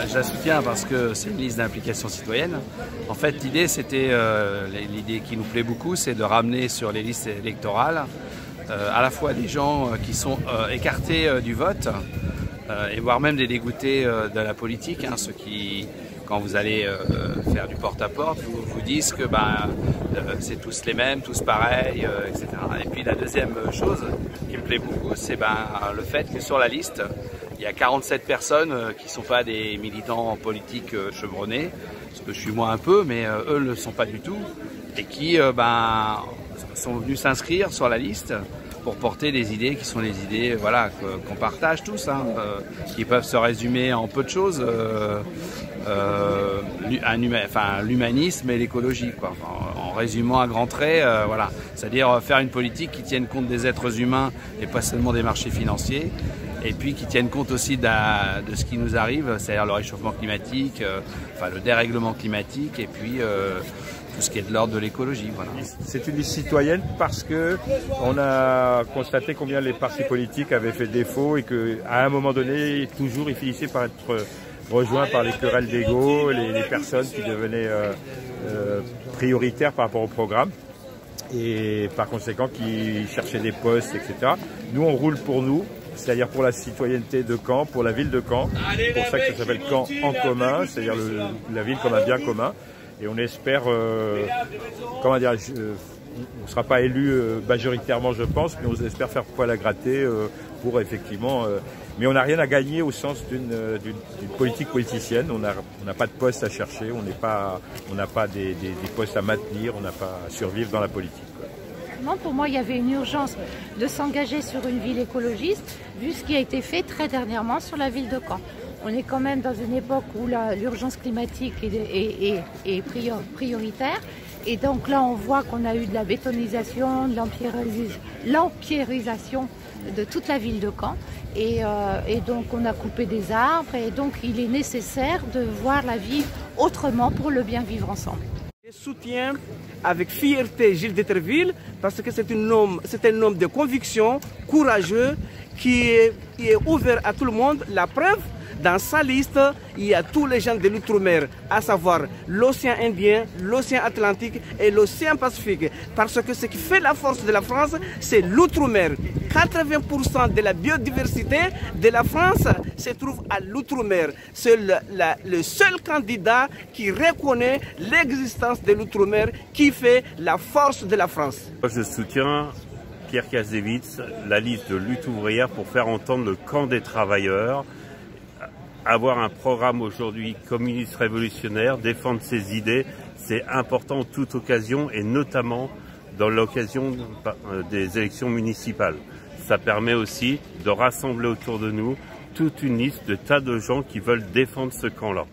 Je la soutiens parce que c'est une liste d'implication citoyenne. En fait, l'idée, c'était l'idée qui nous plaît beaucoup, c'est de ramener sur les listes électorales à la fois des gens qui sont écartés du vote et voire même des dégoûtés de la politique, hein, ceux qui, quand vous allez faire du porte-à-porte, vous disent que c'est tous les mêmes, tous pareils, etc. Et puis la deuxième chose qui me plaît beaucoup, c'est le fait que sur la liste, il y a 47 personnes qui ne sont pas des militants politiques chevronnés, parce que je suis moi un peu, mais eux ne le sont pas du tout, et qui sont venus s'inscrire sur la liste pour porter des idées qui sont les idées qu'on partage tous, hein, qui peuvent se résumer en peu de choses, l'humanisme et l'écologie, quoi. En résumant à grands traits, voilà. C'est-à-dire faire une politique qui tienne compte des êtres humains et pas seulement des marchés financiers, et puis qui tienne compte aussi de ce qui nous arrive, c'est-à-dire le réchauffement climatique, le dérèglement climatique, et puis tout ce qui est de l'ordre de l'écologie. Voilà. C'est une liste citoyenne parce que on a constaté combien les partis politiques avaient fait défaut et qu'à un moment donné, toujours, ils finissaient par être rejoints par les querelles d'ego, les personnes qui devenaient prioritaires par rapport au programme et par conséquent qui cherchaient des postes, etc. Nous, on roule pour nous, c'est-à-dire pour la citoyenneté de Caen, pour la ville de Caen. C'est pour ça que ça s'appelle Caen en commun, c'est-à-dire la ville comme un bien commun. Et on espère, on ne sera pas élu majoritairement, je pense, mais on espère faire poil à gratter pour effectivement. Mais on n'a rien à gagner au sens d'une politique politicienne. On n'a pas de poste à chercher, on n'a pas des postes à maintenir, on n'a pas à survivre dans la politique. Pour moi, il y avait une urgence de s'engager sur une ville écologiste, vu ce qui a été fait très dernièrement sur la ville de Caen. On est quand même dans une époque où l'urgence climatique est prioritaire. Et donc là, on voit qu'on a eu de la bétonisation, de l'empierrisation de toute la ville de Caen. Et donc, on a coupé des arbres. Et donc, il est nécessaire de voir la ville autrement pour le bien vivre ensemble. Je soutiens avec fierté Gilles d'Eterville parce que c'est un homme de conviction, courageux, qui est ouvert à tout le monde. La preuve, dans sa liste, il y a tous les gens de l'outre-mer, à savoir l'océan Indien, l'océan Atlantique et l'océan Pacifique. Parce que ce qui fait la force de la France, c'est l'outre-mer. 80% de la biodiversité de la France se trouve à l'outre-mer. C'est le seul candidat qui reconnaît l'existence de l'outre-mer qui fait la force de la France. Je soutiens Pierre Kazevitz, la liste de lutte ouvrière pour faire entendre le camp des travailleurs. Avoir un programme aujourd'hui communiste révolutionnaire, défendre ses idées, c'est important en toute occasion et notamment dans l'occasion des élections municipales. Ça permet aussi de rassembler autour de nous toute une liste de tas de gens qui veulent défendre ce camp-là.